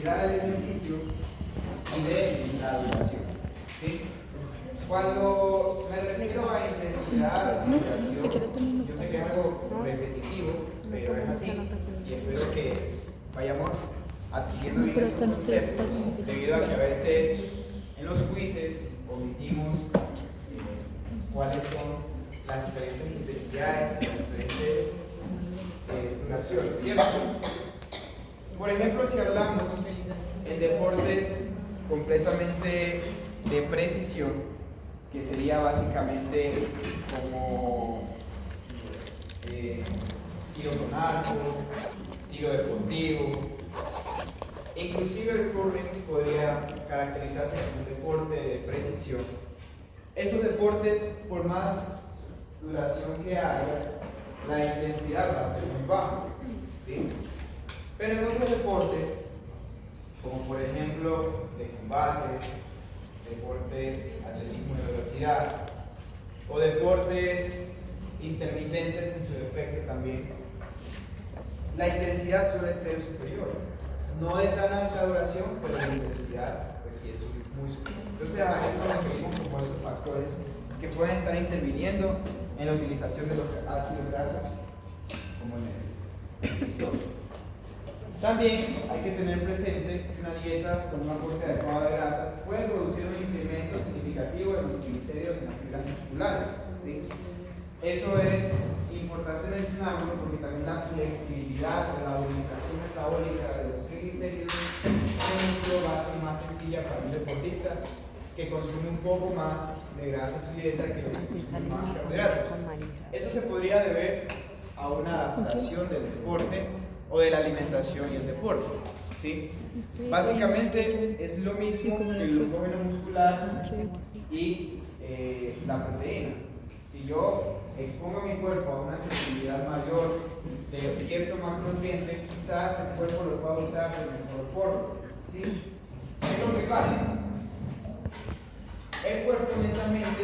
intensidad del ejercicio y de la duración. ¿Sí? Cuando me refiero a intensidad y duración, yo sé que es algo repetitivo, pero es así, y espero que vayamos adquiriendo bien esos conceptos, debido a que a veces en los quizzes omitimos cuáles son las diferentes intensidades, las diferentes duraciones, ¿cierto? Por ejemplo, si hablamos en deportes completamente de precisión, que sería básicamente como tiro con arco, tiro deportivo, inclusive el curling podría caracterizarse como un deporte de precisión. Esos deportes, por más duración que haya, la intensidad va a ser muy baja, ¿sí? Pero en otros deportes, como por ejemplo de combate, deportes atletismo de velocidad o deportes intermitentes en su defecto también, la intensidad suele ser superior. No de tan alta duración, pero la intensidad pues sí es muy superior. Entonces a eso nos referimos como esos factores que pueden estar interviniendo en la utilización de los ácidos grasos como en el histón. También hay que tener presente que una dieta con un aporte adecuado de grasas puede producir un incremento significativo de los triglicéridos en las fibras musculares, ¿sí? Eso es importante mencionarlo porque también la flexibilidad de la organización metabólica de los triglicéridos en el músculo va a ser más sencilla para un deportista que consume un poco más de grasa en su dieta que consume más carbohidratos. Eso se podría deber a una adaptación del deporte o de la alimentación y el deporte, ¿sí? Básicamente es lo mismo que el glucógeno muscular y la proteína. Si yo expongo a mi cuerpo a una sensibilidad mayor de cierto macronutriente, quizás el cuerpo lo pueda usar de mejor forma, ¿sí? ¿Qué es lo que pasa? El cuerpo netamente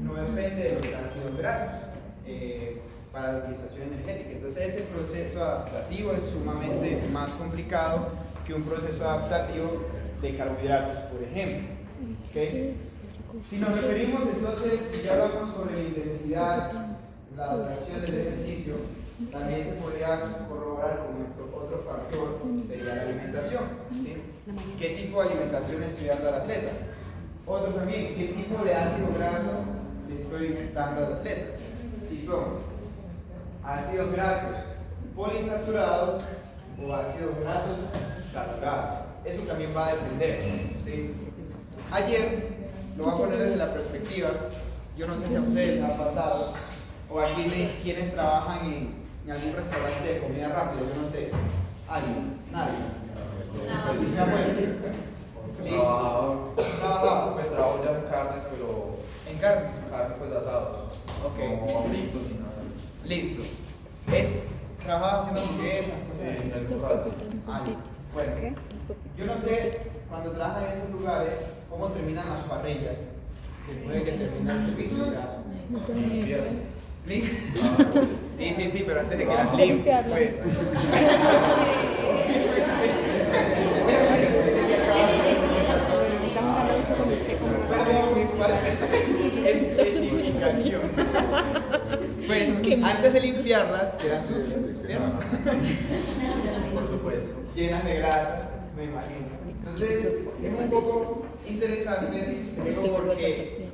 no depende de los ácidos grasos para la utilización energética. Entonces ese proceso adaptativo es sumamente más complicado que un proceso adaptativo de carbohidratos, por ejemplo. ¿Okay? Si nos referimos entonces, y ya hablamos sobre la intensidad, la duración del ejercicio, también se podría corroborar con nuestro otro factor, sería la alimentación, ¿sí? ¿Qué tipo de alimentación le estoy dando al atleta? Otro también, ¿qué tipo de ácido graso le estoy dando al atleta? Si son ácidos grasos poliinsaturados o ácidos grasos saturados. Eso también va a depender, ¿sí? Ayer, lo voy a poner desde la perspectiva, yo no sé si a ustedes les ha pasado, o aquí quienes trabajan en algún restaurante de comida rápida, yo no sé, ¿alguien? ¿Nadie? Pues, ¿se abuelo? ¿Listo? ¿Trabajado? Pues trabajo ya en carnes, pero... ¿En carnes? Carnes pues asados. Ok. Como fritos y nada. Listo. ¿Trabajaba haciendo hamburguesas, cosas así? En el corral. Ah, listo. Bueno, yo no sé, cuando trabajan en esos lugares, cómo terminan las parrillas después de que termina el servicio. O sea, Limpias. Sí, pero antes de que las limpien, pues. Especificación. Pues antes de limpiarlas quedan sucias, ¿cierto? Por supuesto. Llenas de grasa, me imagino. Entonces es un poco interesante, digo, porque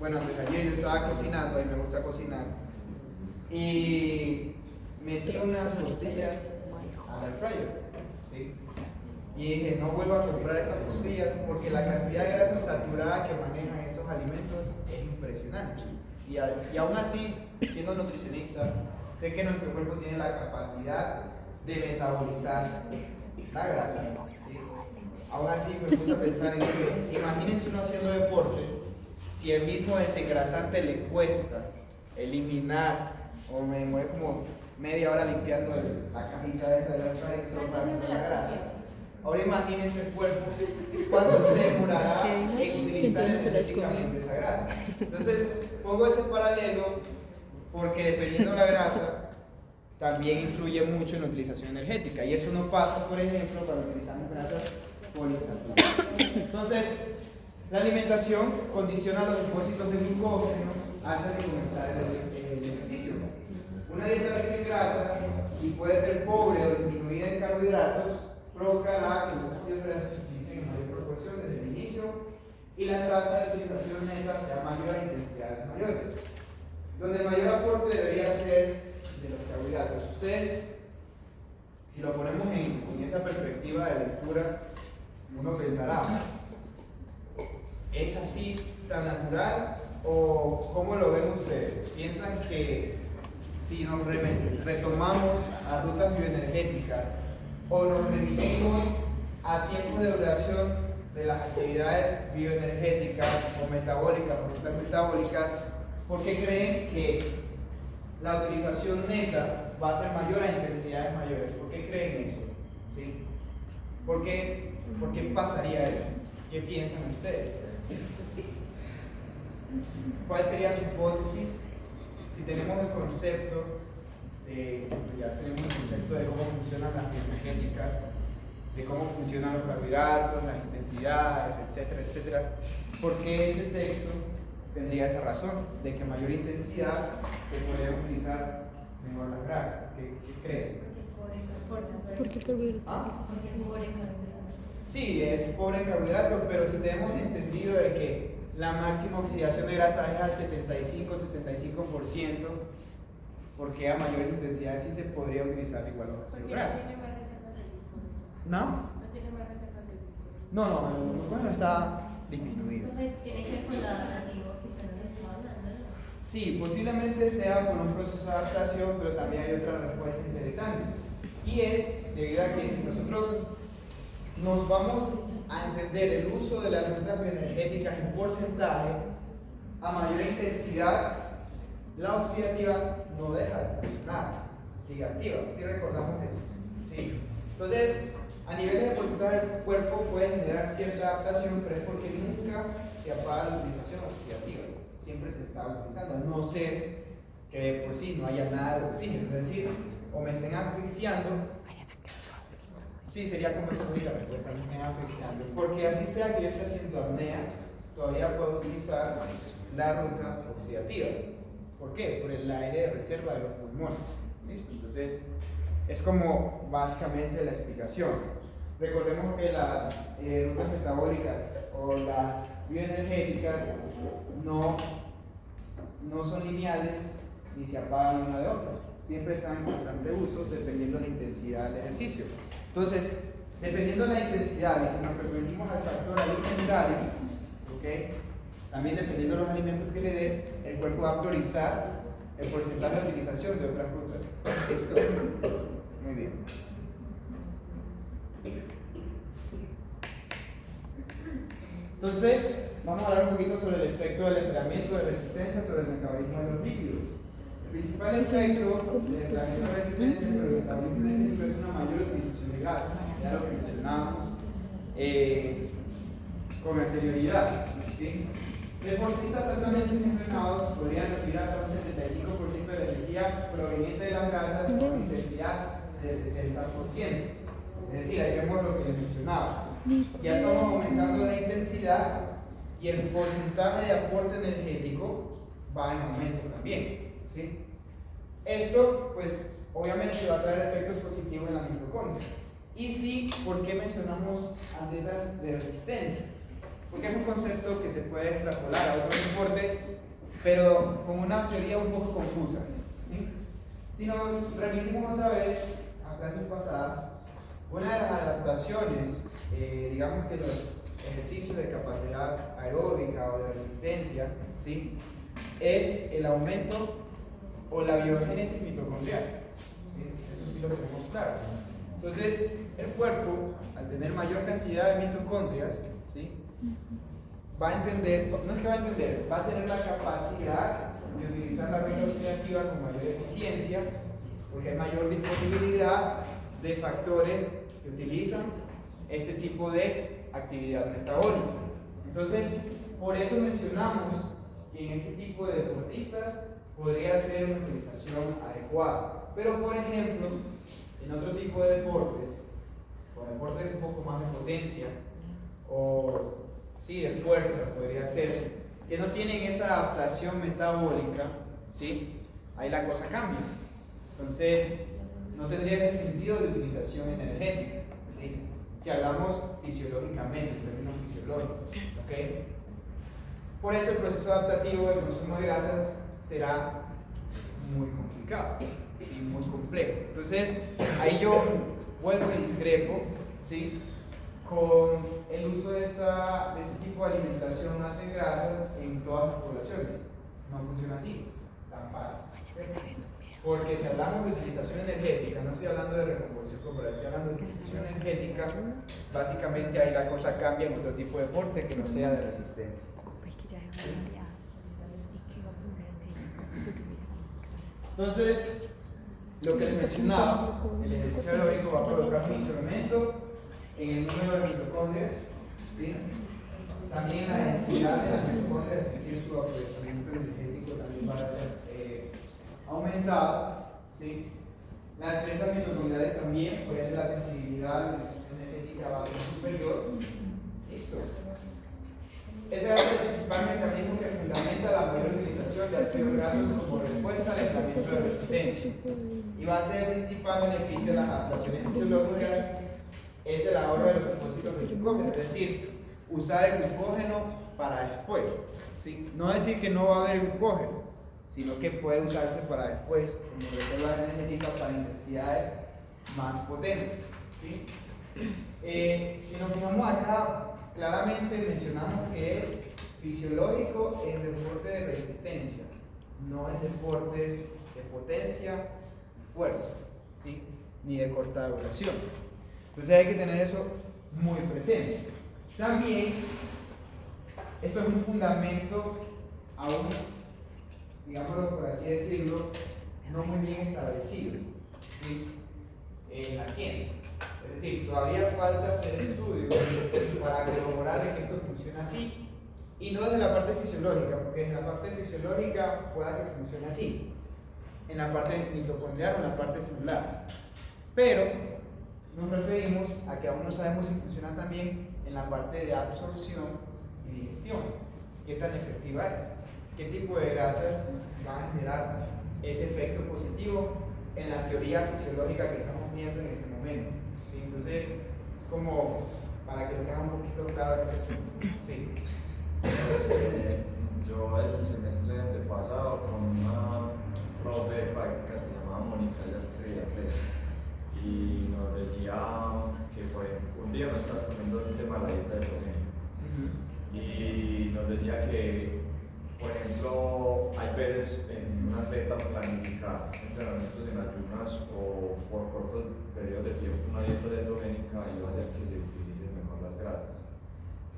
antes de ayer yo estaba cocinando, y me gusta cocinar, y metí unas tortillas al air fryer, ¿sí? Y dije, no vuelvo a comprar esas tortillas porque la cantidad de grasa saturada que manejan esos alimentos es impresionante. Y aún así, siendo nutricionista, sé que nuestro cuerpo tiene la capacidad de metabolizar la grasa, ¿sí? Aún así me puse a pensar en que, imagínense uno haciendo deporte, si el mismo desengrasante le cuesta eliminar, o me mueve como media hora limpiando la cajita esa de la air solo para quitar la grasa. Ahora imagínense el cuerpo cuánto se demorará en utilizar energéticamente esa grasa. Entonces pongo ese paralelo porque dependiendo de la grasa, también influye mucho en la utilización energética. Y eso no pasa, por ejemplo, cuando utilizamos grasas poliinsaturadas. Entonces, la alimentación condiciona los depósitos de glucógeno antes de comenzar el ejercicio. Una dieta rica en grasas y puede ser pobre o disminuida en carbohidratos provocará que los ácidos grasos se utilicen en mayor proporción desde el inicio y la tasa de utilización neta sea mayor a intensidades mayores. Donde el mayor aporte debería ser de los carbohidratos. Ustedes, si lo ponemos en esa perspectiva de lectura, uno pensará, ¿es así tan natural? ¿O cómo lo ven ustedes? ¿Piensan que si nos retomamos a rutas bioenergéticas o nos remitimos a tiempos de duración de las actividades bioenergéticas o metabólicas o rutas metabólicas, ¿por qué creen que la utilización neta va a ser mayor a intensidades mayores? ¿Por qué creen eso? ¿Sí? ¿Por qué pasaría eso? ¿Qué piensan ustedes? ¿Cuál sería su hipótesis? Si tenemos el concepto ya tenemos el concepto de cómo funcionan las bioenergéticas, de cómo funcionan los carbohidratos, las intensidades, etcétera, etcétera, ¿por qué ese texto tendría esa razón de que a mayor intensidad se podría utilizar mejor las grasas? ¿Qué creen? Porque carbohidratos. ¿Ah? Porque es pobre en carbohidratos. Sí, es pobre en carbohidratos, pero si tenemos entendido de que la máxima oxidación de grasa es al 75-65%, porque a mayor intensidad sí se podría utilizar igual los ácidos grasos. ¿No? No, el glucógeno está disminuido. Tiene que ver con la adaptativa que usted nos estaba hablando, ¿no? Sí, posiblemente sea por un proceso de adaptación, pero también hay otra respuesta interesante. Y es debido a que si nosotros nos vamos a entender el uso de las rutas bioenergéticas en porcentaje, a mayor intensidad, la oxidativa no deja de funcionar, sigue activa. ¿Sí recordamos eso? Sí. Entonces, a nivel de porcentaje, el cuerpo puede generar cierta adaptación, pero es porque nunca se apaga la utilización oxidativa. Siempre se está utilizando, a no ser que de por sí no haya nada de oxígeno, es decir, o me estén asfixiando. Sí, sería como esa única respuesta, me estén asfixiando. Porque así sea que yo esté haciendo apnea, todavía puedo utilizar la ruta oxidativa. ¿Por qué? Por el aire de reserva de los pulmones. ¿Listo? Entonces, es como básicamente la explicación. Recordemos que las rutas metabólicas o las bioenergéticas no son lineales ni se apagan una de otra. Siempre están en constante uso dependiendo de la intensidad del ejercicio. Entonces, dependiendo de la intensidad y si nos permitimos al factor alimentario, ¿okay? También dependiendo de los alimentos que le dé, el cuerpo va a priorizar el porcentaje de utilización de otras rutas. ¿Listo? Muy bien. Entonces, vamos a hablar un poquito sobre el efecto del entrenamiento de resistencia sobre el metabolismo de los lípidos. El principal efecto del entrenamiento de resistencia sobre el metabolismo energético es una mayor utilización de gases, ya lo que mencionábamos con anterioridad. ¿Sí? Deportistas altamente entrenados podrían recibir hasta un 75% de la energía proveniente de las grasas con intensidad del 70%. Es decir, ahí vemos lo que les mencionaba. Ya estamos aumentando la intensidad y el porcentaje de aporte energético va en aumento también. ¿Sí? Esto, pues, obviamente va a traer efectos positivos en la mitocondria. Y sí, ¿por qué mencionamos atletas de resistencia? Porque es un concepto que se puede extrapolar a otros deportes, pero con una teoría un poco confusa. ¿Sí? Si nos remitimos otra vez a clases pasadas, una de las adaptaciones, digamos que los ejercicios de capacidad aeróbica o de resistencia, ¿sí? Es el aumento o la biogénesis mitocondrial. ¿Sí? Eso sí lo tenemos claro. Entonces, el cuerpo, al tener mayor cantidad de mitocondrias, ¿sí? Va a entender, no es que va a entender, va a tener la capacidad de utilizar la ruta oxidativa con mayor eficiencia, porque hay mayor disponibilidad de factores que utilizan este tipo de actividad metabólica. Entonces, por eso mencionamos que en este tipo de deportistas podría ser una utilización adecuada. Pero por ejemplo, en otro tipo de deportes, o deportes un poco más de potencia, o sí, de fuerza podría ser, que no tienen esa adaptación metabólica, ¿sí? Ahí la cosa cambia. Entonces, no tendría ese sentido de utilización energética, ¿sí? Si hablamos fisiológicamente, en términos fisiológicos, ¿ok? Por eso el proceso adaptativo del consumo de grasas será muy complicado, ¿sí? Muy complejo. Entonces, ahí yo vuelvo y discrepo, ¿sí? Con el uso de este tipo de alimentación alta en grasas en todas las poblaciones. No funciona así, tan fácil. Porque si hablamos de utilización energética, no estoy hablando de recomposición corporal, estoy hablando de utilización energética, básicamente ahí la cosa cambia en otro tipo de deporte que no sea de resistencia. Entonces, lo que les mencionaba, el ejercicio aeróbico va a provocar un incremento en el número de mitocondrias, ¿sí? También la densidad de las mitocondrias, es decir, su aprovechamiento energético también va a ser aumentado, ¿sí? Las presas mitocondriales también, por ende la sensibilidad a la utilización energética va a ser superior. Listo. Ese es el principal mecanismo que fundamenta la mayor utilización de ácidos grasos como respuesta al entrenamiento de resistencia. Y va a ser el principal beneficio de las adaptaciones fisiológicas, es el ahorro de los depósitos de glucógeno, es decir, usar el glucógeno para después, ¿sí? No decir que no va a haber glucógeno, sino que puede usarse para después como reserva energética para intensidades más potentes, ¿sí? Si nos fijamos acá, claramente mencionamos que es fisiológico en deporte de resistencia, no en deportes de potencia, fuerza, ¿sí? Ni de corta duración. Entonces hay que tener eso muy presente. También, esto es un fundamento aún, digámoslo por así decirlo, no muy bien establecido, ¿sí? En la ciencia. Es decir, todavía falta hacer estudios para corroborar de que esto funciona así. Y no desde la parte fisiológica, porque desde la parte fisiológica pueda que funcione así, en la parte mitocondrial o en la parte celular. Pero nos referimos a que aún no sabemos si funciona también en la parte de absorción y digestión. ¿Qué tan efectiva es? ¿Qué tipo de grasas van a generar ese efecto positivo en la teoría fisiológica que estamos viendo en este momento? ¿Sí? Entonces, es como para que lo tengan un poquito claro ese punto. Sí. Yo el semestre antepasado con una profe de práctica se llamaba Mónica, ella es triatleta, y nos decía que por ejemplo, un día nos estaba comiendo el tema de la dieta de proteína y nos decía que por ejemplo hay veces en un atleta planificar entrenamientos en ayunas o por cortos periodos de tiempo una dieta cetogénica iba a hacer que se utilicen mejor las grasas,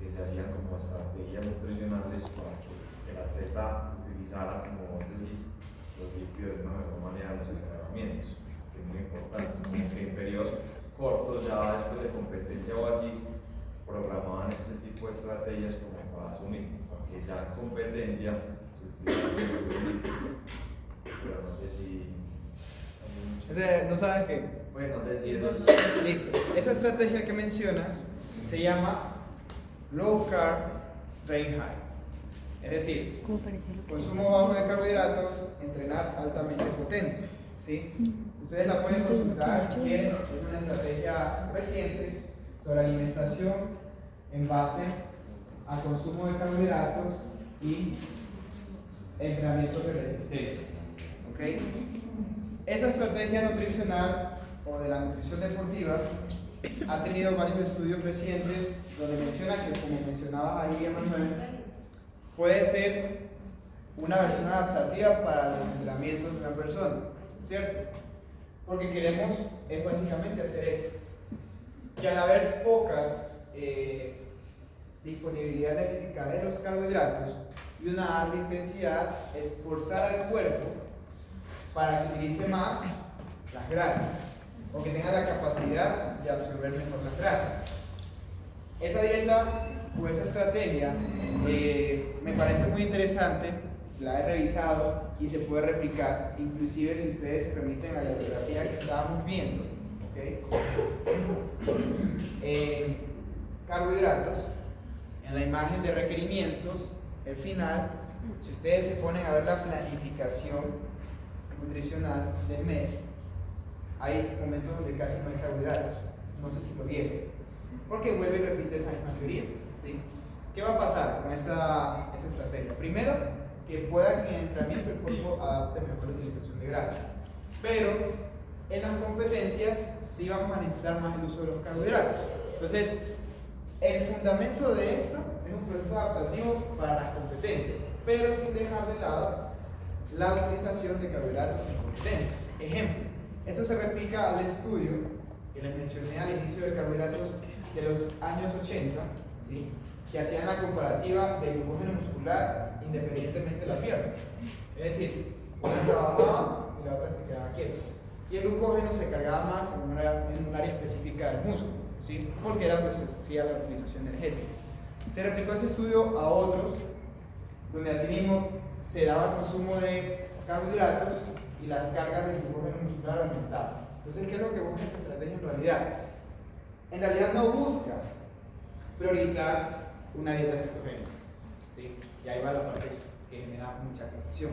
que se hacían como estrategias nutricionales para que el atleta utilizara, como vos decís, los lípidos de una mejor manera en los entrenamientos, que es muy importante, como que en periodos cortos, ya después de competencia o así, programaban este tipo de estrategias como para asumir, porque ya en competencia se utiliza el lípido, pero no sé si... ¿No saben qué? Bueno, no sé si eso es... Listo. Esa estrategia que mencionas se llama Low Carb Train High. Es decir, consumo bajo de carbohidratos, entrenar altamente potente, ¿sí? Ustedes la pueden consultar si quieren, es una estrategia reciente sobre alimentación en base a consumo de carbohidratos y entrenamientos de resistencia, ¿ok? Esa estrategia nutricional o de la nutrición deportiva ha tenido varios estudios recientes donde menciona que, como mencionaba ahí Emanuel, puede ser una versión adaptativa para los entrenamientos de una persona, ¿cierto? Porque queremos es básicamente hacer eso, que al haber pocas disponibilidad energética de los carbohidratos y una alta intensidad, es forzar al cuerpo para que utilice más las grasas o que tenga la capacidad de absorber mejor las grasas. Esa dieta o esa estrategia me parece muy interesante la he revisado y te puede replicar, inclusive si ustedes se remiten a la bibliografía que estábamos viendo, ¿ok? Carbohidratos, en la imagen de requerimientos, el final, si ustedes se ponen a ver la planificación nutricional del mes, hay momentos donde casi no hay carbohidratos, no sé si lo vieron, porque vuelve y repite esa misma teoría, ¿sí? ¿Qué va a pasar con esa estrategia? Primero, que pueda que en el entrenamiento el cuerpo adapte mejor la utilización de grasas, pero en las competencias sí vamos a necesitar más el uso de los carbohidratos. Entonces, el fundamento de esto es un proceso adaptativo para las competencias, pero sin dejar de lado la utilización de carbohidratos en competencias. Ejemplo, esto se replica al estudio que les mencioné al inicio de carbohidratos de los años 80, ¿sí? Que hacían la comparativa del glucógeno muscular independientemente de la pierna. Es decir, una trabajaba y la otra se quedaba quieta. Y el glucógeno se cargaba más en un área específica del músculo, ¿sí? Porque era pues, hacía la utilización energética. Se replicó ese estudio a otros, donde asimismo se daba consumo de carbohidratos y las cargas del glucógeno muscular aumentaban. Entonces, ¿qué es lo que busca esta estrategia en realidad? En realidad no busca priorizar una dieta cetogénica, ¿sí? Y ahí va la parte que genera mucha confusión.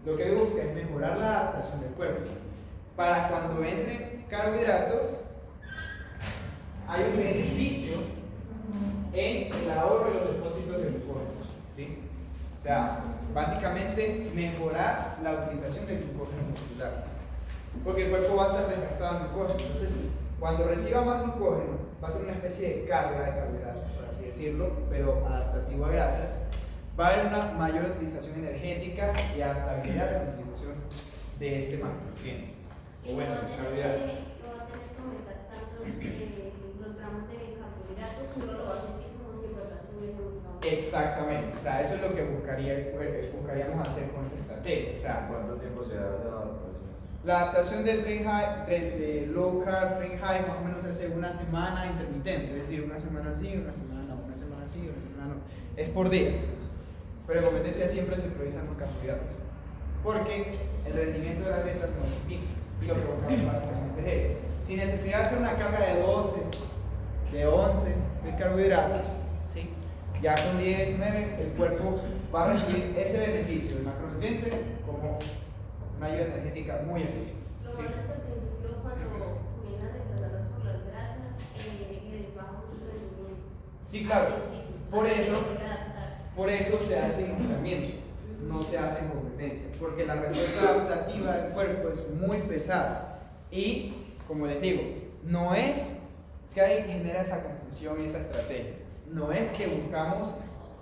Lo que busca es mejorar la adaptación del cuerpo para cuando entren carbohidratos hay un beneficio en el ahorro de los depósitos de glucógeno, ¿sí? O sea, básicamente mejorar la utilización del glucógeno muscular, porque el cuerpo va a estar desgastado en glucógeno. Entonces, cuando reciba más glucógeno, va a ser una especie de carga de carbohidratos, por así decirlo, pero adaptativo a grasas. Va a haber una mayor utilización energética y adaptabilidad de la utilización de este macronutriente. O bueno, los carbohidratos. No va a tener que aumentar tanto los gramos de carbohidratos, solo lo va a sentir como si en verdad se hubiese aumentado. Exactamente, o sea, eso es lo que buscaríamos hacer con esa estrategia. O sea, ¿Cuánto tiempo se da de adaptación? la adaptación del train high, de low carb, train high, más o menos hace una semana intermitente, es decir, una semana sí, una semana no, una semana sí, una semana no. Es por días. Pero en competencia siempre se priorizan los carbohidratos, porque el rendimiento del atleta no es el mismo. Y lo que buscamos básicamente es eso. Sin necesidad de hacer una carga de 12, de 11 de carbohidratos, ¿sí? Ya con 10, 9, el cuerpo va a recibir ese beneficio del macronutriente como una ayuda energética muy eficiente. Lo ¿Sí? malo es que al principio, cuando comienzan a reemplazarlas por las grasas, les baja mucho el rendimiento. Sí, claro. Al principio, Por hasta que eso, se pueda adaptar. por eso se hace en entrenamiento, no se hace en competencia, porque la respuesta adaptativa del cuerpo es muy pesada. Y, como les digo, no es que ahí genera esa confusión y esa estrategia. No es que buscamos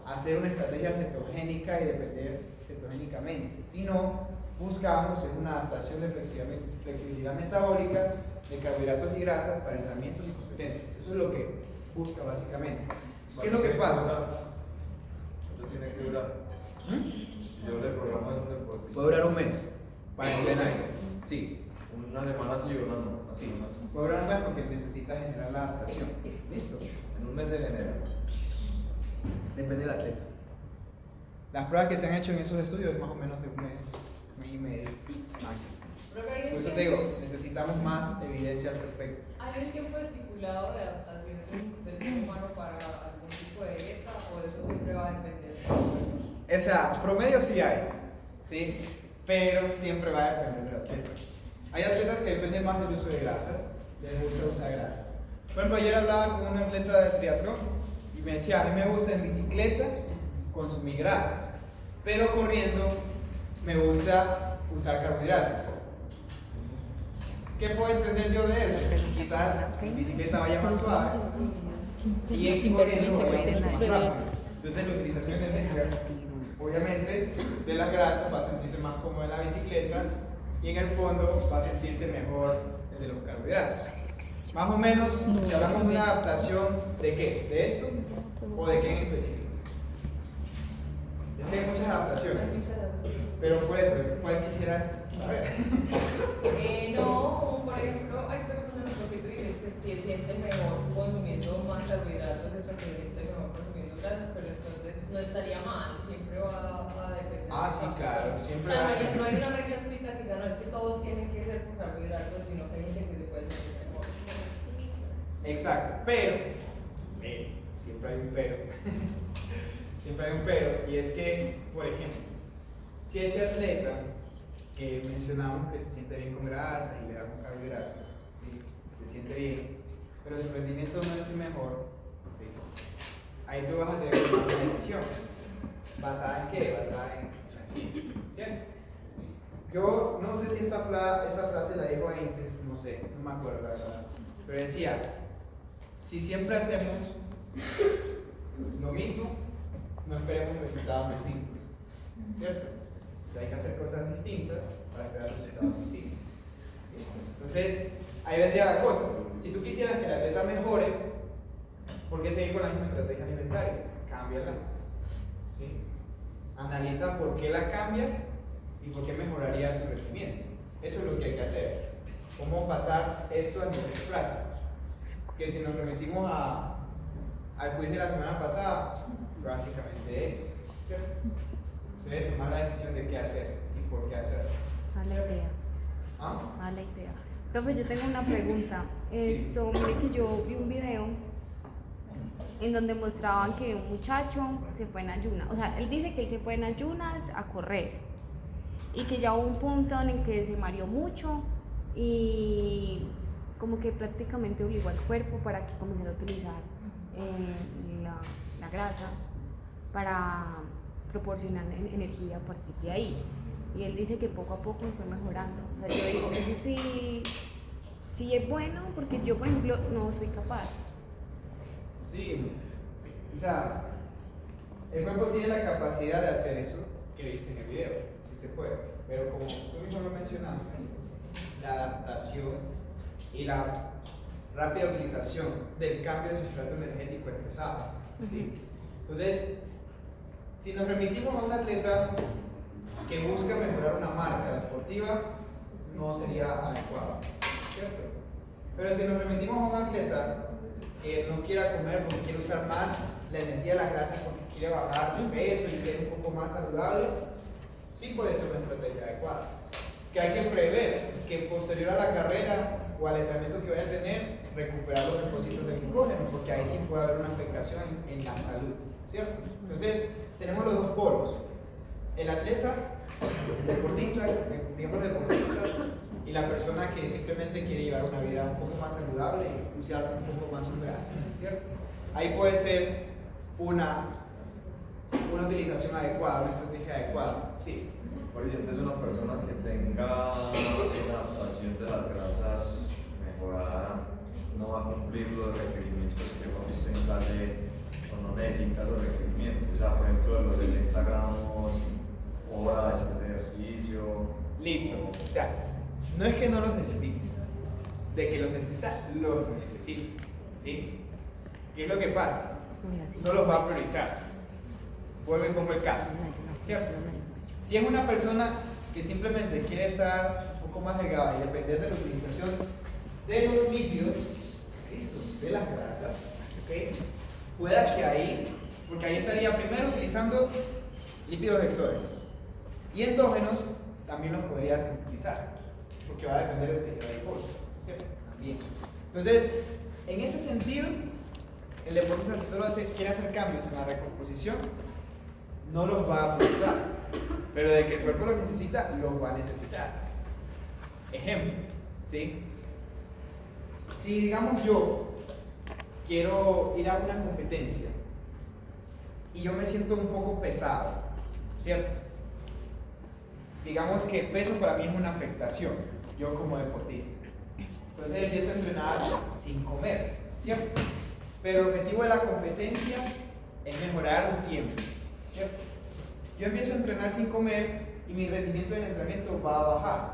hacer una estrategia cetogénica y depender cetogénicamente, sino buscamos una adaptación de flexibilidad metabólica de carbohidratos y grasas para entrenamientos y competencias. Eso es lo que busca básicamente. ¿Qué es lo que pasa? Esto tiene que durar. Yo le programo eso de deportista. Puede durar un mes para entrenar. Sí. Una semana sí y una no. Así Sí. nomás. Puede durar un mes porque necesita generar la adaptación. ¿Listo? En un mes se genera. Depende del atleta. Las pruebas que se han hecho en esos estudios es más o menos de un mes y medio máximo. Por eso te digo, necesitamos más evidencia al respecto. ¿Hay un tiempo estipulado de adaptación del ser humano para algún tipo de dieta o eso siempre va a depender? O sea, promedio sí hay, ¿sí? Pero siempre va a depender del atleta. Hay atletas que dependen más del uso de grasas, les gusta usar grasas. Por ejemplo, ayer hablaba con un atleta de triatlón y me decía, a mí me gusta en bicicleta consumir grasas, pero corriendo me gusta usar carbohidratos. ¿Qué puedo entender yo de eso? Quizás en bicicleta vaya más suave y en corriendo vaya mucho más rápido. Entonces la utilización energética, obviamente, de las grasas va a sentirse más cómodo en la bicicleta y en el fondo va a sentirse mejor el de los carbohidratos. Más o menos, si hablamos de una adaptación, ¿de qué? ¿De esto? ¿O de qué en específico? Es que hay muchas adaptaciones, pero por eso, ¿cuál quisieras saber? No, por ejemplo, hay personas, lo que tú dices, que se siente mejor consumiendo más carbohidratos, se siente mejor consumiendo grasas, pero entonces no estaría mal, siempre va a depender. Ah, sí, claro, siempre O sea, hay. no hay una regla escrita que diga, no es que todos tienen que ser con carbohidratos, sino que hay gente que se puede sentir mejor. Exacto, pero, siempre hay un pero, siempre hay un pero, y es que, por ejemplo, si ese atleta que mencionamos que se siente bien con grasa y le da un carbohidrato, ¿sí? Se siente bien, pero su rendimiento no es el mejor, ¿sí? Ahí tú vas a tener que tomar una decisión. ¿Basada en qué? Basada en la ciencia, ¿cierto? Yo no sé si esa frase la dijo Einstein, no sé, no me acuerdo la verdad, pero decía, si siempre hacemos lo mismo, no esperemos resultados distintos, ¿cierto? O sea, hay que hacer cosas distintas para esperar resultados distintos. ¿Listo? Entonces, ahí vendría la cosa. Si tú quisieras que el atleta mejore, ¿por qué seguir con la misma estrategia alimentaria? Cámbiala. ¿Sí? Analiza por qué la cambias y por qué mejoraría su rendimiento. Eso es lo que hay que hacer. ¿Cómo pasar esto a nivel práctico? Que si nos remitimos al quiz de la semana pasada, básicamente eso, ¿cierto? Ustedes toman la decisión de qué hacer y por qué hacerlo. Mala idea. ¿Ah? Mala idea. Profe, yo tengo una pregunta. Sí. Mire que yo vi un video en donde mostraban que un muchacho se fue en ayunas. O sea, él dice que él se fue en ayunas a correr y que ya hubo un punto en el que se mareó mucho y como que prácticamente obligó al cuerpo para que comenzara a utilizar la grasa para proporcionar energía a partir de ahí. Y él dice que poco a poco fue mejorando. O sea, yo digo, eso sí es bueno, porque yo, por ejemplo, no soy capaz. Sí, o sea, el cuerpo tiene la capacidad de hacer eso que viste en el video, sí se puede, pero como tú mismo lo mencionaste, la adaptación y la rápida utilización del cambio de sustrato energético es pesado, ¿sí? Entonces, si nos remitimos a un atleta que busca mejorar una marca deportiva, no sería adecuado, ¿cierto? Pero si nos remitimos a un atleta que no quiera comer porque quiere usar más la energía de las grasas porque quiere bajar de peso y ser un poco más saludable, sí puede ser una estrategia adecuada. Que hay que prever que posterior a la carrera o al entrenamiento que vaya a tener, recuperar los depósitos de glucógeno, porque ahí sí puede haber una afectación en la salud, ¿cierto? Entonces, tenemos los dos polos, el atleta, el deportista, digamos deportista, y la persona que simplemente quiere llevar una vida un poco más saludable y usar un poco más su grasa, ¿cierto? Ahí puede ser una utilización adecuada, una estrategia adecuada, sí. Por ejemplo, es una persona que tenga una adaptación de las grasas mejorada, no va a cumplir los requerimientos que hemos visto en clase o no necesita los requerimientos. O sea, por ejemplo, los 60 gramos hora después de ejercicio. Listo. O sea, no es que no los necesite, de que los necesita, los necesita, ¿sí? ¿Qué es lo que pasa? No los va a priorizar. Vuelvo y pongo el caso, ¿cierto? Si es una persona que simplemente quiere estar un poco más delgada y depender de la utilización de los lípidos, listo, de las grasas, ¿ok? Pueda que ahí, porque ahí estaría primero utilizando lípidos exógenos y endógenos también los podría sintetizar, porque va a depender del tejido adiposo, ¿cierto? También. Entonces, en ese sentido, el deportista si solo quiere hacer cambios en la recomposición, no los va a priorizar. Pero de que el cuerpo los necesita, los va a necesitar. Ejemplo, ¿sí? Si digamos yo quiero ir a una competencia y yo me siento un poco pesado, ¿cierto? Digamos que el peso para mí es una afectación, yo como deportista. Entonces empiezo a entrenar sin comer, ¿cierto? Pero el objetivo de la competencia es mejorar un tiempo, ¿cierto? Yo empiezo a entrenar sin comer y mi rendimiento del entrenamiento va a bajar,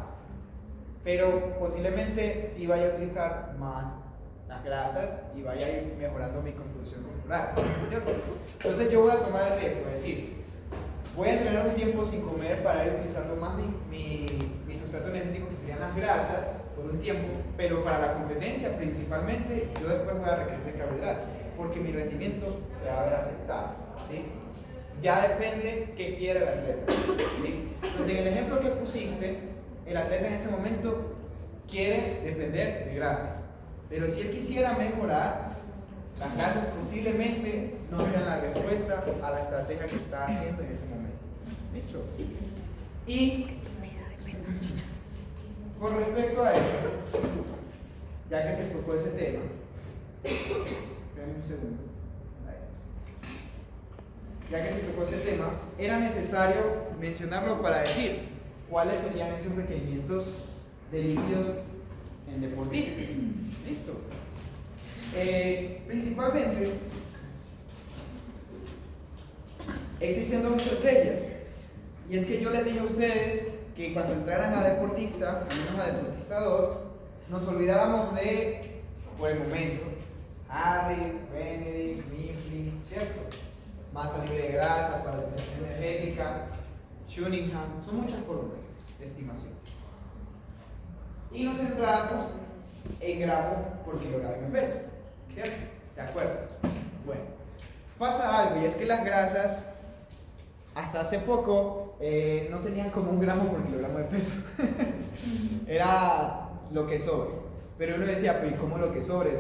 pero posiblemente sí vaya a utilizar más las grasas y vaya a ir mejorando mi composición corporal, ¿cierto? Entonces yo voy a tomar el riesgo de decir, voy a entrenar un tiempo sin comer para ir utilizando más mi sustrato energético, que serían las grasas, por un tiempo, pero para la competencia principalmente yo después voy a requerir de carbohidratos, porque mi rendimiento se va a ver afectado, ¿sí? Ya depende qué quiere el atleta, ¿sí? Entonces, en el ejemplo que pusiste, el atleta en ese momento quiere depender de grasas, pero si él quisiera mejorar, las grasas posiblemente no sean la respuesta a la estrategia que está haciendo en ese momento. ¿Listo? Y con respecto a eso, ya que se tocó ese tema, espérenme un segundo. Ya que se tocó ese tema, era necesario mencionarlo para decir cuáles serían esos requerimientos de líquidos en deportistas. ¿Listo? Principalmente existen dos estrategias, y es que yo les dije a ustedes que cuando entraran a deportista, al menos a deportista 2, nos olvidáramos de, por el momento, Harris, Benedict, Mifflin, ¿cierto? Masa libre de grasa, valorización energética, Cunningham, son muchas fórmulas de estimación. Y nos centramos en gramo por kilogramo de peso, ¿cierto? ¿De acuerdo? Bueno, pasa algo, y es que las grasas hasta hace poco no tenían como 1 gramo por kilogramo de peso. Era lo que sobre. Pero uno decía, pues, ¿cómo lo que sobre?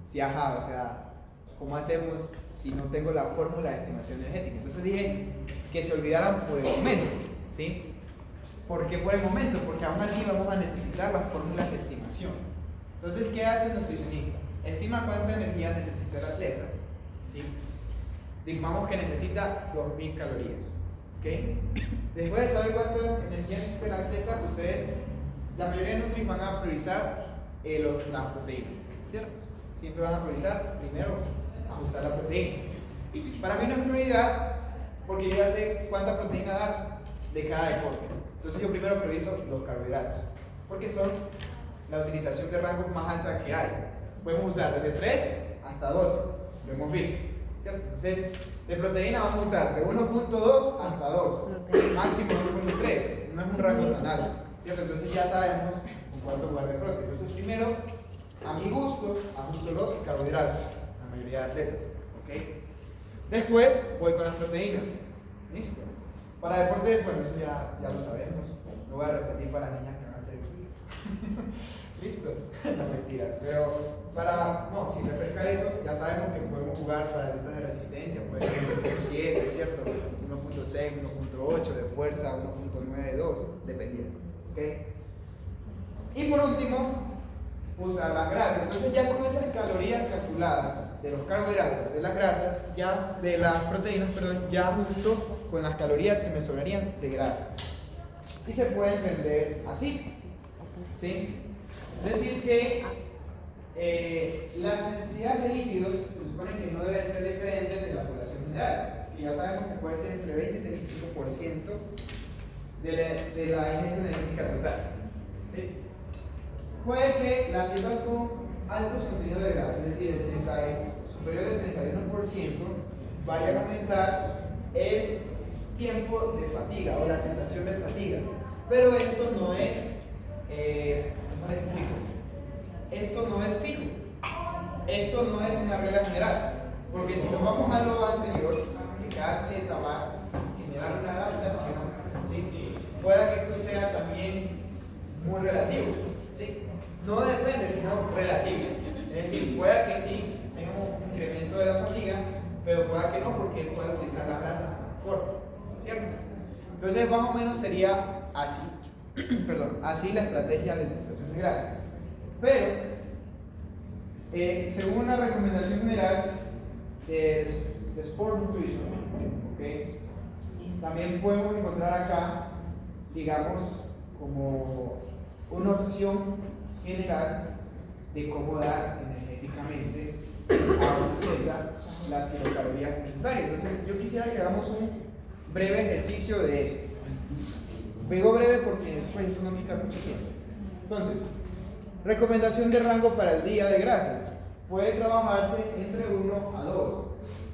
Si ajá, o sea, ¿cómo hacemos si no tengo la fórmula de estimación energética? Entonces dije que se olvidaran por el momento, ¿sí? ¿Por qué por el momento? Porque aún así vamos a necesitar las fórmulas de estimación. Entonces, ¿qué hace el nutricionista? Estima cuánta energía necesita el atleta, ¿sí? Digamos que necesita 2000 calorías, ¿ok? Después de saber cuánta energía necesita el atleta, ustedes, la mayoría de nutris van a priorizar las proteínas, ¿cierto? Siempre van a priorizar primero ajustar la proteína. Para mí no es prioridad porque yo ya sé cuánta proteína dar de cada deporte. Entonces yo primero priorizo los carbohidratos, porque son la utilización de rangos más alta que hay. Podemos usar desde 3 hasta 12, lo hemos visto, ¿cierto? Entonces, de proteína vamos a usar de 1.2 hasta 2, máximo 2.3, no es un rango tan alto, ¿cierto? Entonces ya sabemos en cuánto lugar de proteína. Entonces primero, a mi gusto, ajusto los carbohidratos, la mayoría de atletas, ¿ok? Después voy con las proteínas, ¿listo? Para deportes, bueno, eso ya lo sabemos, lo voy a repetir para niñas que van a hacer quiz. ¿Listo? No mentiras, pero sin refrescar eso, ya sabemos que podemos jugar para atletas de resistencia, puede ser 1.7, ¿cierto? 1.6, 1.8 de fuerza, 1.9, 2, dependiendo, ¿ok? Y por último, usar las grasas. Entonces ya con esas calorías calculadas de los carbohidratos, de las grasas, ya de las proteínas, perdón, ya ajusto con las calorías que me sobrarían de grasas. Y se puede entender así, ¿sí? Es decir que las necesidades de líquidos se supone que no deben ser diferentes de la población general, y ya sabemos que puede ser entre 20 y 35% de la ingesta energética total, ¿sí? Puede que las dietas con altos contenidos de grasa, es decir, superior del 31%, vayan a aumentar el tiempo de fatiga o la sensación de fatiga. Pero esto no es, ¿cómo le explico? Esto no es fijo. Esto no es una regla general. Porque si nos vamos a lo anterior, que cada atleta va a generar una adaptación, ¿sí? Pueda que esto sea también muy relativo, ¿sí? No depende, sino relativo. Es decir, pueda que sí tenga un incremento de la fatiga, pero pueda que no, porque él puede utilizar la grasa como forma, ¿cierto? Entonces, más o menos sería así. Perdón, así la estrategia de utilización de grasa. Pero, según una recomendación general de Sport Nutrition, ¿okay? También podemos encontrar acá, digamos, como una opción general de cómo dar energéticamente a un atleta las kilocalorías necesarias. Entonces, yo quisiera que hagamos un breve ejercicio de esto. Digo breve porque pues, eso no quita mucho tiempo. Entonces, recomendación de rango para el día de grasas. Puede trabajarse entre 1 a 2.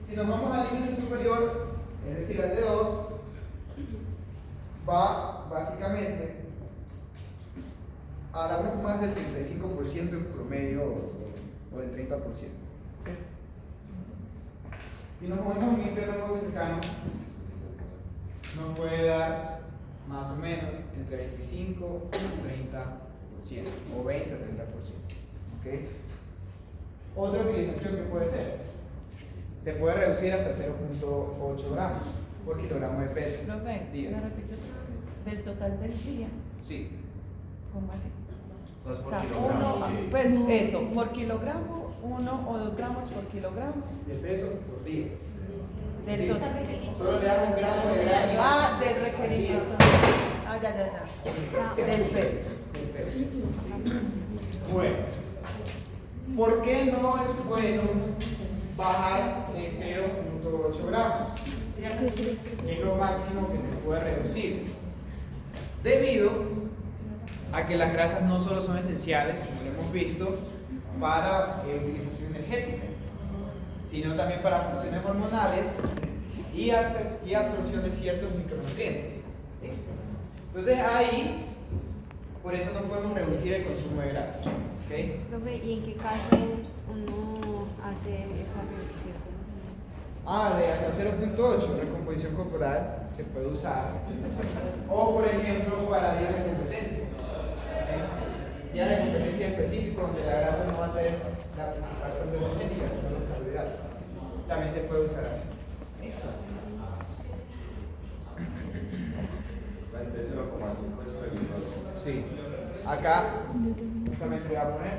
Si nos vamos al límite superior, es decir, al de 2, va básicamente a dar más del 35% en promedio o del 30%. ¿Sí? Si nos movemos en este rango cercano, nos puede dar más o menos entre 25 y 30%, o 20 a 30%. ¿Okay? Otra utilización que puede ser, se puede reducir hasta 0.8 gramos por kilogramo de peso. Profe, Diga. ¿me repite otra vez? Del total del día, Sí. ¿cómo así? Entonces, O por sea, kilogramo. pues eso, por kilogramo, 1 o 2 gramos por kilogramo. De peso por día. Del Sí. total. Solo le da un gramo de grasa. Ah, del requerimiento. Ah, ya. Sí. Del peso. Del peso. Bueno, ¿por qué no es bueno bajar de 0.8 gramos? Es lo máximo que se puede reducir. Debido a que las grasas no solo son esenciales, como lo hemos visto, para utilización energética, sino también para funciones hormonales y absorción de ciertos micronutrientes. ¿Listo? Entonces ahí, por eso no podemos reducir el consumo de grasas. ¿Okay? Profe, ¿y en qué casos uno hace esa reducción? De hasta 0.8, recomposición corporal se puede usar. O por ejemplo, para días de competencia. ¿Okay? Días de competencia específicos donde la grasa no va a ser la principal fuente energética, sino los carbohidratos. También se puede usar así. ¿Listo? De 0,5 es peligroso. Sí. Acá, justamente le voy a poner,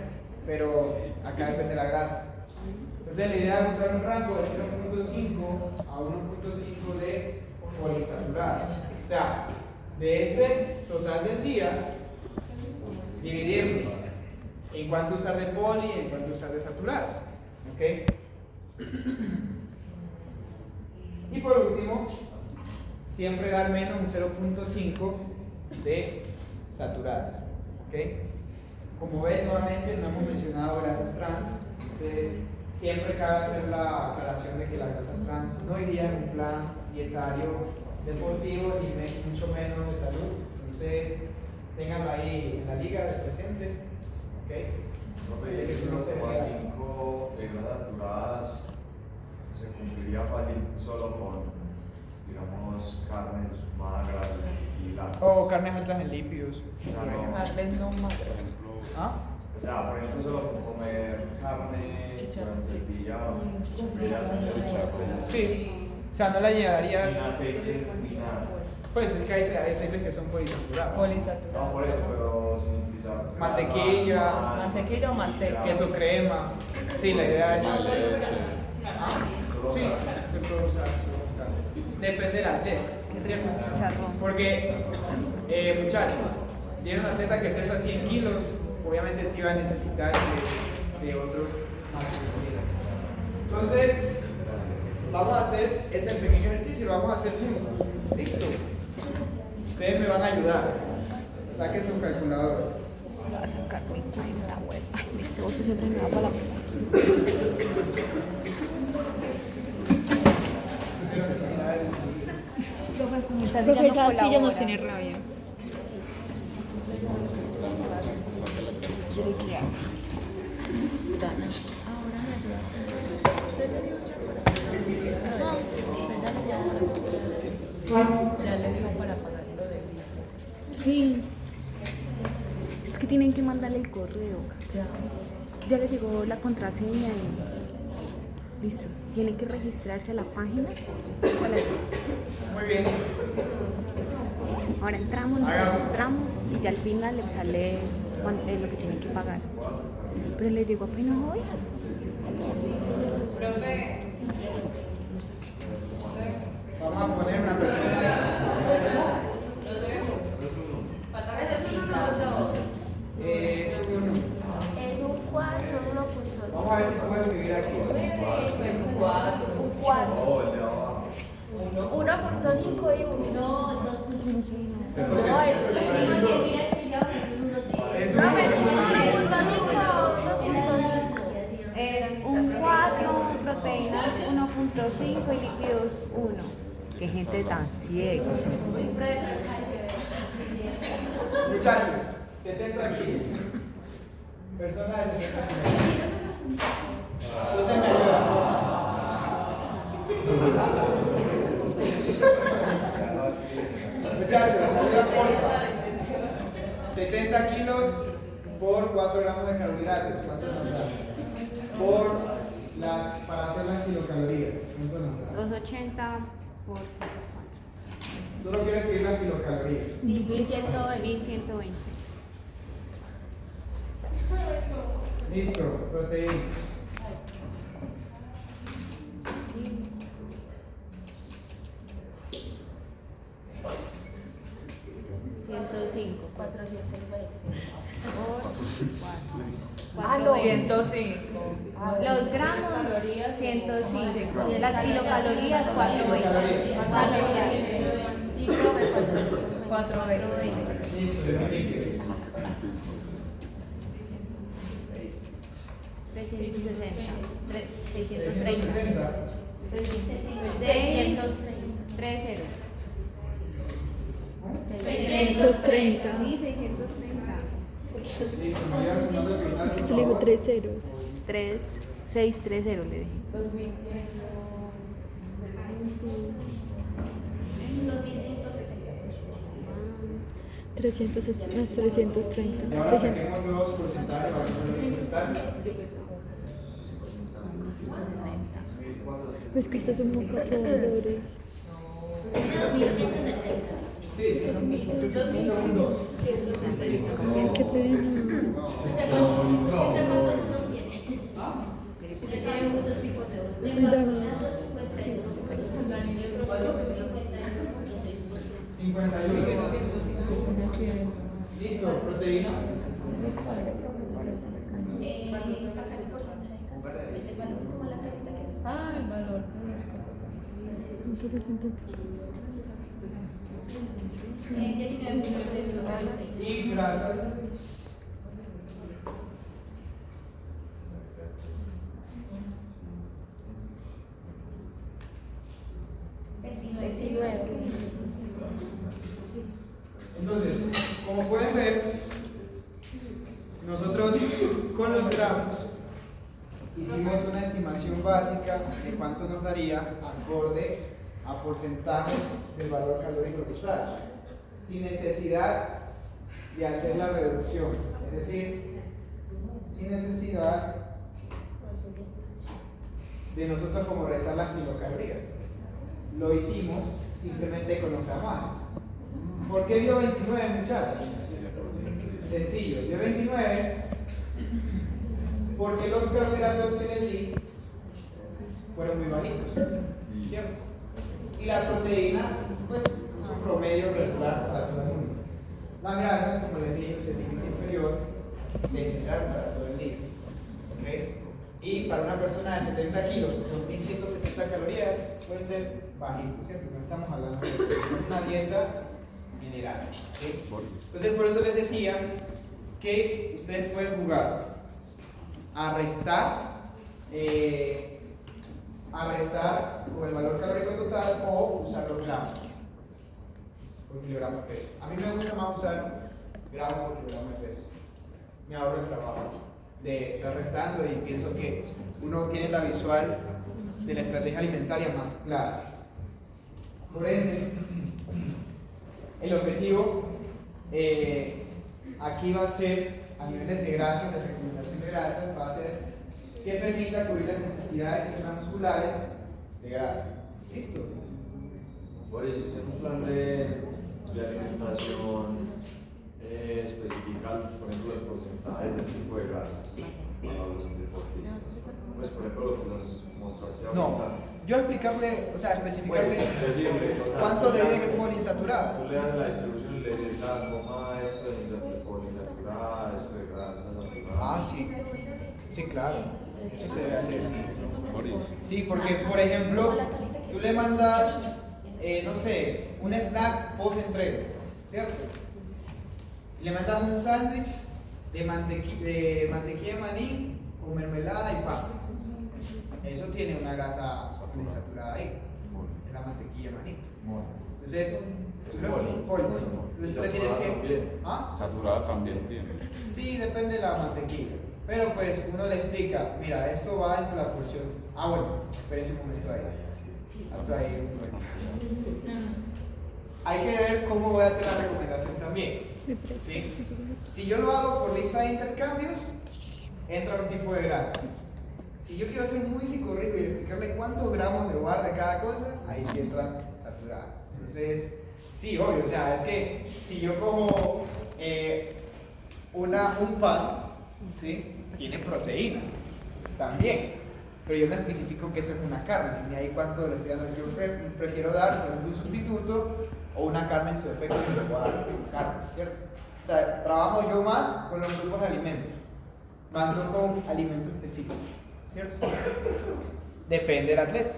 pero acá depende de la grasa. Entonces la idea es usar un rango de 0.5 a 1.5 de poliinsaturadas. O sea, de este total del día, dividirlo en cuánto usar de poli y en cuánto usar de saturadas. ¿Ok? Y por último, siempre dar menos de 0.5 de saturadas. ¿Ok? Como ven, nuevamente no hemos mencionado grasas trans, entonces siempre cabe hacer la aclaración de que las grasas trans no irían en un plan dietario deportivo ni mucho menos de salud. Entonces, ténganlo ahí en la liga de presente. ¿Ok? Profe, y ese 0,5 de grasas saturadas se cumpliría fácil solo con, digamos, carnes magras y lácteos. O carnes altas en lípidos. Carnes no magras. ¿Ah? O sea, por ejemplo, solo con comer carne durante el día cumpliría sin Sí. O sea, no la llenarías. sin aceites ni nada. Pues es que hay aceites que son poliinsaturados. Poliinsaturado. No, por eso, pero sin utilizar grasa, Mantequilla. ¿Mantequilla o manteca? Queso crema. Sí, la idea es. Ah, solo Sí, carne. se puede usar. Depende del atleta. ¿Cierto? Chicharrón. Porque, muchachos, si es un atleta que pesa 100 kilos, obviamente sí va a necesitar de otros macronutrientes. Entonces, vamos a hacer ese pequeño ejercicio y lo vamos a hacer juntos. ¿Listo? Ustedes me van a ayudar. Saquen sus calculadoras. Voy a sacar mi cuenta web. Ay, este bolso siempre me va para la Profe, esa silla nos tiene rabia. quiere que haga. Dana, ahora me ayuda. ¿Se le dio ya para pagar? No, usted ya le llamó. Ya le dio para pagar lo del día. Sí. Es que tienen que mandarle el correo. Ya. Ya le llegó la contraseña y listo. Tiene que registrarse a la página. Muy bien. Ahora entramos, nos Hagamos. registramos y ya al final le sale lo que tienen que pagar. Pero le llegó apenas hoy. Profe, Vamos a poner una persona. falta que se pinta. Es uno. Es un 4, 1.5. Vamos a ver si puedo escribir aquí. Pues un 4. Un 4. Oh, el de abajo. 1.5 y 1. No, 2.1. Se No, puede- eso sí. Oye, mira que ya un 1 de. Es No, un- pero 1.5, 2.5. Es un 4, proteínas 1.5 y lípidos 1. Qué gente tan ciega. Muchachos, 70 kilos. Persona de 70 kilos. Entonces me ayuda. Muchachos, ayuda porfa. 70 kilos por 4 gramos de carbohidratos. ¿Cuánto nos da? Para hacer las kilocalorías. ¿Cuánto nos da? 280 por 4. Solo quiero escribir las kilocalorías. 1120. Listo, proteína. Por 105. los gramos 105 y las kilocalorías 420. 420. Listo, de mi líquido. 360. 630. 360. 630. 630. Sí, 630. Listo, me ayudan sumando el final. Es que se le dijo 3 ceros. 630 le dije. 330. Y ahora 60. saquemos los porcentajes para hacer el total. Es que estos son como 4 valores. Sí, sí, son dos. Ay, qué pena. Hay muchos tipos de Ay, Dani. 51. Listo, proteína. Ah, el valor. Y grasas. Entonces, como pueden ver, nosotros con los gramos hicimos una estimación básica de cuánto nos daría acorde a porcentajes del valor calórico total, sin necesidad de hacer la reducción, es decir, sin necesidad de nosotros como restar las kilocalorías. Lo hicimos simplemente con los gramajes. ¿Por qué dio 29, muchachos? Sencillo, dio 29 porque los carbohidratos que les di fueron muy bajitos, ¿cierto? Y la proteína, pues, es un promedio regular para todo el mundo. La grasa, como les dije, es el límite inferior de general para todo el día. ¿Okay? Y para una persona de 70 kilos, 2170 calorías, puede ser bajito, ¿cierto? No estamos hablando de una dieta general, ¿sí? Entonces, por eso les decía que ustedes pueden jugar a restar con el valor calórico total o usar los gramos por kilogramo de peso. A mí me gusta más usar gramos por kilogramo de peso. Me ahorro el trabajo de estar restando y pienso que uno tiene la visual de la estrategia alimentaria más clara. Por ende, el objetivo aquí va a ser, a niveles de grasas, de recomendación de grasas, va a ser que permita cubrir las necesidades intramusculares de grasa. ¿Listo? Por ello, ¿usted un plan de alimentación especifica, por ejemplo, los porcentajes del tipo de grasas para los deportistas? Pues, por ejemplo, lo que nos mostraste ahorita. No. Yo explicarle, o sea, especificarle Pues, decirle, cuánto le dé poliinsaturado. Tú le das la distribución y le dices, coma esto de poliinsaturada, esto de grasa natural. Ah, sí. Sí, claro. Eso se debe hacer, sí. Sí, porque, por ejemplo, tú le mandas, no sé, un snack post-entrega, ¿cierto? Y le mandas un sándwich de mantequilla de maní con mermelada y pan. Eso tiene una grasa poliinsaturada ahí. Es la mantequilla de maní. Moza. Entonces, Poli. entonces tú le tienes que... ¿Ah? Saturada también tiene. Sí, depende de la mantequilla. Pero pues uno le explica, mira, esto va dentro de la porción. Ah, bueno, espérense un momento ahí. Alto ahí un momento. Hay que ver cómo voy a hacer la recomendación también. ¿Sí? Si yo lo hago por lista de intercambios, entra un tipo de grasa. Si yo quiero ser muy psicorrico y explicarle cuántos gramos le voy a dar de cada cosa, ahí sí entran saturadas. Entonces, sí, obvio, o sea, es que si yo cojo un pan, ¿sí? Tiene proteína también, pero yo no especifico que eso es una carne, ni ahí cuánto le estoy dando. Yo prefiero dar, por ejemplo, un sustituto o una carne en su defecto, si le puedo dar carne, ¿cierto? O sea, trabajo yo más con los grupos de alimentos, más no con alimento específico, ¿cierto? Depende del atleta,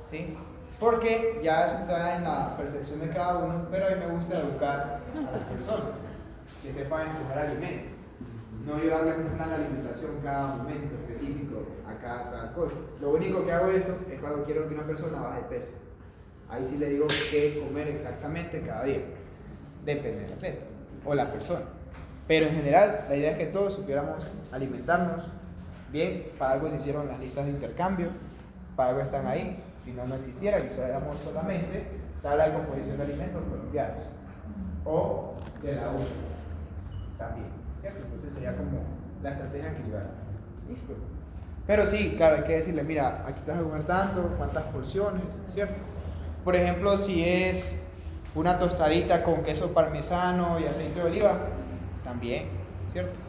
¿sí? Porque ya eso está en la percepción de cada uno, pero a mí me gusta educar a las personas, que sepan escoger alimentos. No yo darle un plan de alimentación cada momento específico a cada cosa. Lo único que hago eso es cuando quiero que una persona baje de peso. Ahí sí le digo qué comer exactamente cada día. Depende del atleta o la persona. Pero en general, la idea es que todos supiéramos alimentarnos bien. Para algo se hicieron las listas de intercambio, para algo están ahí. Si no, no existiera, y usáramos solamente tabla de composición de alimentos colombianos o de la UNE también. ¿Cierto? Entonces sería como la estrategia equilibrada. Listo. Pero sí, claro, hay que decirle, mira, aquí te vas a comer tanto, cuántas porciones, ¿cierto? Por ejemplo, si es una tostadita con queso parmesano y aceite de oliva, también, ¿cierto?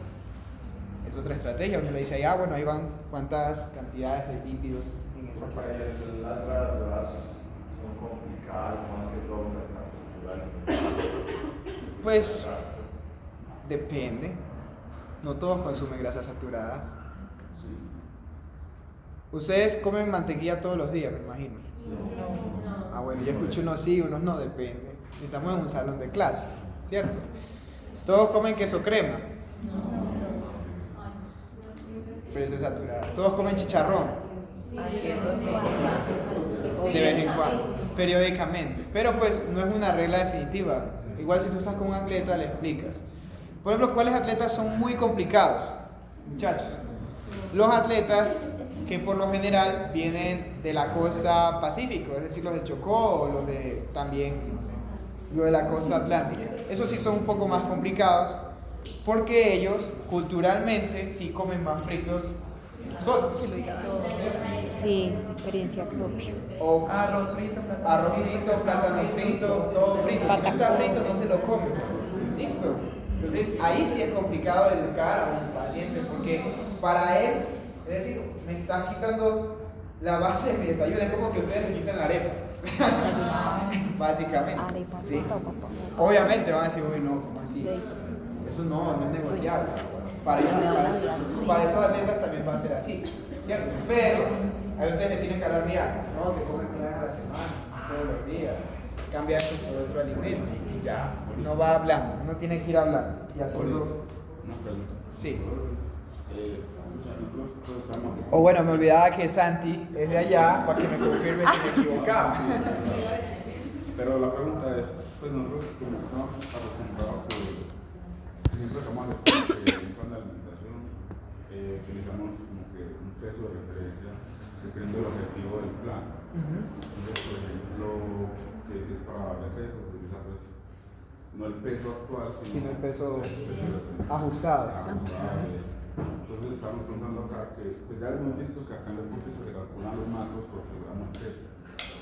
Es otra estrategia. Uno le dice, ah, bueno, ahí van cuántas cantidades de lípidos en esa parte. Las grasas son complicadas, más que todo en nuestra cultura. Pues depende. No todos consumen grasas saturadas. Ustedes comen mantequilla todos los días, me imagino. Ah, bueno, yo escucho unos sí, unos no, depende. Estamos en un salón de clase, ¿cierto? Todos comen queso crema. Pero eso es saturado. Todos comen chicharrón. De vez en cuando, periódicamente. Pero pues no es una regla definitiva. Igual si tú estás con un atleta, le explicas. Por ejemplo, ¿cuáles atletas son muy complicados? Muchachos, los atletas que por lo general vienen de la costa Pacífico, es decir, los de Chocó o los de también los de la costa atlántica. Esos sí son un poco más complicados porque ellos culturalmente sí comen más fritos solos. Sí, experiencia propia. O Arroz frito, plátano frito, todo frito. Si no está frito, no se lo come. Listo. Entonces, ahí sí es complicado educar a un paciente porque para él, es decir, me está quitando la base de mi desayuno. Es como que ustedes me quitan la arepa. Básicamente. ¿Sí? Obviamente van a decir, uy, no, ¿cómo así? Eso no es negociable. Para esos atletas también va a ser así, ¿cierto? Pero a veces le tienen que hablar, mira, no, te comes una vez a la semana, todos los días, cambia esto por otro alimento y ya, no va hablando, uno tiene que ir hablando y hacerlo. Una pregunta. Sí. Nosotros todos estamos. O bueno, me olvidaba que Santi es de allá para que me confirme si me equivocaba. Pero la pregunta es, pues nosotros como que estamos acostumbrados por ejemplo, estamos en plan de alimentación, utilizamos como que un peso de referencia dependiendo del objetivo del plan. Entonces, por ejemplo, que si es para darle peso, utilizar pues, no el peso actual, sino el peso ajustado. ajustado. Entonces estamos preguntando acá que, pues ya hemos visto que acá en el deporte se calculan los macros por kilogramo de peso.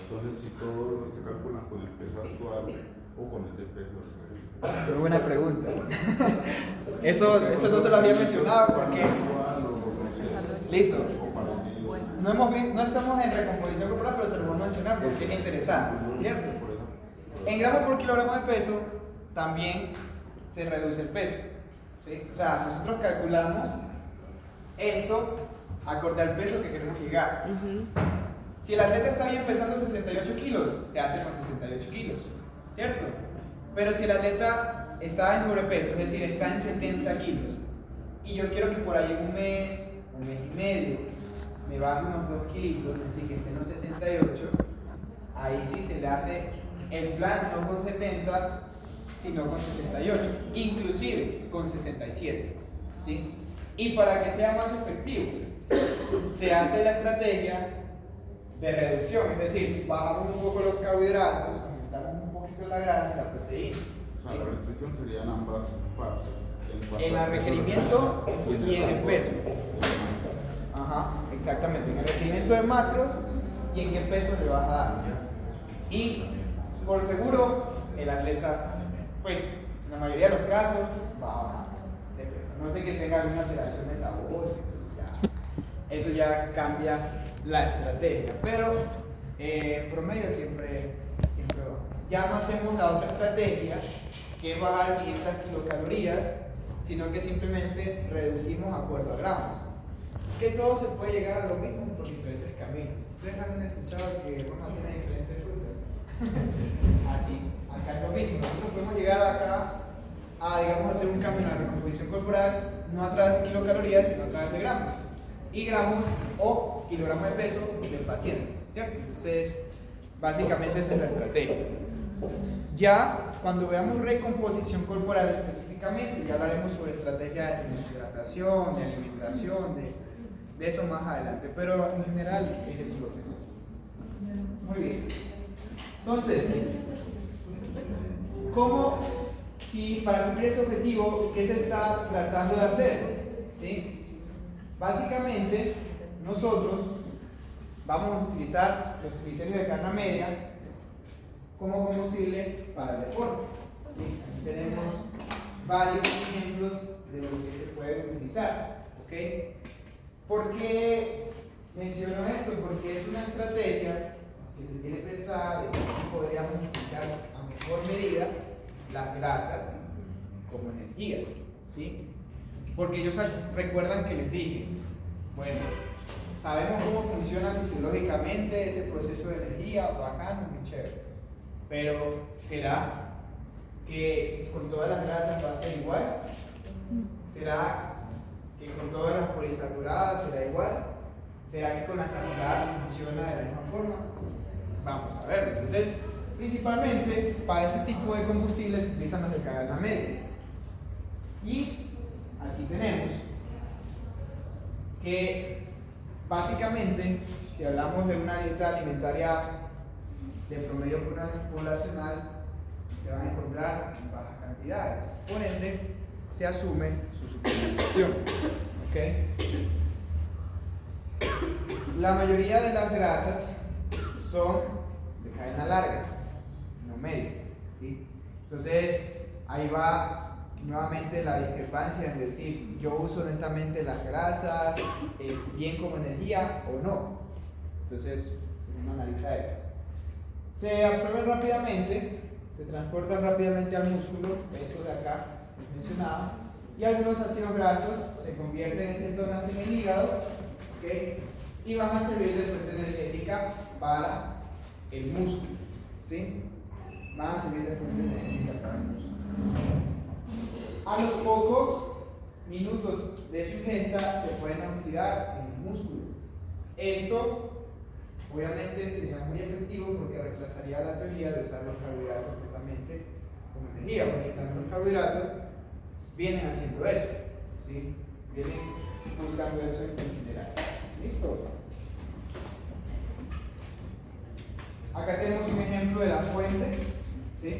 Entonces, si todos se calculan con el peso actual o con ese peso de referencia. Qué buena pregunta. Eso no se lo había mencionado porque. Listo. No estamos en recomposición corporal, pero se lo vamos a mencionar porque es interesante, ¿cierto? En gramos por kilogramo de peso también se reduce el peso, ¿sí? O sea, nosotros calculamos esto acorde al peso que queremos llegar. Si el atleta está bien pesando 68 kilos, se hace con 68 kilos, ¿cierto? Pero si el atleta está en sobrepeso, es decir, está en 70 kilos, y yo quiero que por ahí un mes y medio, me baje unos 2 kilitos, es decir, que esté en los 68, ahí sí se le hace el plan no con 70, sino con 68, inclusive con 67, ¿sí? Y para que sea más efectivo, se hace la estrategia de reducción, es decir, bajamos un poco los carbohidratos, aumentamos un poquito la grasa y la proteína. O sea, la restricción sería en ambas partes. En el requerimiento y en el peso. Ajá, exactamente, en el requerimiento de macros y en qué peso le vas a dar. Y por seguro, el atleta, pues en la mayoría de los casos, va a bajar de peso. No sé que tenga alguna alteración metabólica, eso ya cambia la estrategia, pero promedio siempre va. Ya no hacemos la otra estrategia, que es bajar 500 kilocalorías, sino que simplemente reducimos acuerdo a gramos. Es que todo se puede llegar a lo mismo por diferentes caminos. Ustedes han escuchado que Roma tiene diferentes rutas. Así, acá es lo mismo. Nosotros podemos llegar acá a, digamos, hacer un cambio en la recomposición corporal, no a través de kilocalorías, sino a través de gramos. Y gramos o kilogramos de peso del paciente, ¿cierto? Entonces, básicamente esa es la estrategia. Ya cuando veamos recomposición corporal específicamente, ya hablaremos sobre estrategia de deshidratación, de alimentación, de eso más adelante, pero en general es eso lo que se hace. Muy bien. Entonces, ¿cómo, si para cumplir ese objetivo, qué se está tratando de hacer? ¿Sí? Básicamente, nosotros vamos a utilizar los triglicéridos de carga media como combustible para el deporte. ¿Sí? Aquí tenemos varios ejemplos de los que se pueden utilizar. ¿Ok? ¿Por qué menciono eso? Porque es una estrategia que se tiene pensada de cómo podríamos utilizar a mejor medida las grasas como energía. ¿Sí? Porque ellos recuerdan que les dije, bueno, sabemos cómo funciona fisiológicamente ese proceso de energía, bacano, muy chévere. Pero ¿será que con todas las grasas va a ser igual? ¿Será que con todas las poliinsaturadas será igual? ¿Será que con las saturadas funciona de la misma forma? Vamos a verlo. Entonces, principalmente para ese tipo de combustibles se utilizan los de cadena media. Y aquí tenemos que básicamente, si hablamos de una dieta alimentaria de promedio poblacional, se van a encontrar en bajas cantidades. Por ende, se asume su suplementación. ¿Okay? La mayoría de las grasas son de cadena larga, no media. ¿Sí? Entonces, ahí va nuevamente la discrepancia, es decir, yo uso honestamente las grasas bien como energía o no. Entonces, uno analiza eso. Se absorben rápidamente, se transportan rápidamente al músculo, eso de acá que mencionaba, y algunos ácidos grasos se convierten en cetonas en el hígado, ¿okay? Y van a servir de fuente energética para el músculo, ¿sí? Van a servir de fuente energética para el músculo. A los pocos minutos de su ingesta se pueden oxidar en el músculo. Esto obviamente sería muy efectivo porque reemplazaría la teoría de usar los carbohidratos totalmente como energía, porque también los carbohidratos vienen haciendo eso, ¿sí? Vienen buscando eso en general. ¿Listo? Acá tenemos un ejemplo de la fuente, ¿sí?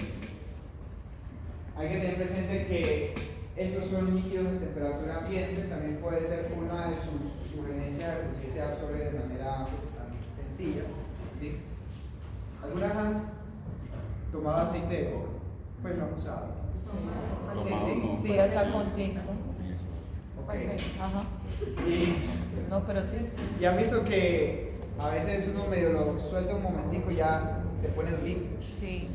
Hay que tener presente que estos son líquidos de temperatura ambiente, también puede ser una de sus sugerencias que se absorbe de manera pues, tan sencilla. ¿Sí? ¿Algunas han tomado aceite de coco? Pues lo han usado. Sí, esa con tinto. Okay. Ajá. No, pero sí. Y han visto que a veces uno medio lo suelta un momentico y ya se pone durito. Sí.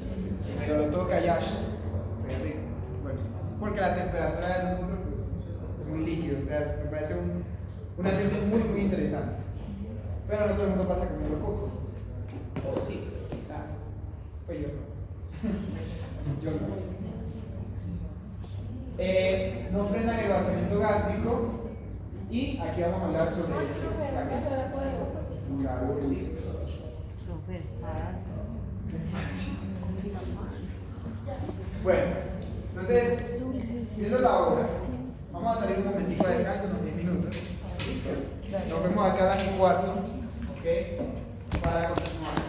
Y medio lo toca ya. Se rico. Bueno, porque la temperatura de nosotros pues, es muy líquido. O sea, me parece un aceite muy interesante. Pero no todo el mundo pasa comiendo coco. O sí, quizás. Pues yo no. Yo no. No frenan el vaciamiento gástrico. Y aquí vamos a hablar sobre el Bueno, entonces, esa es la hora. Vamos a salir un momentico de descanso, unos 10 minutos. ¿Listo? Nos vemos acá a las 4:15, ¿ok? Para continuar.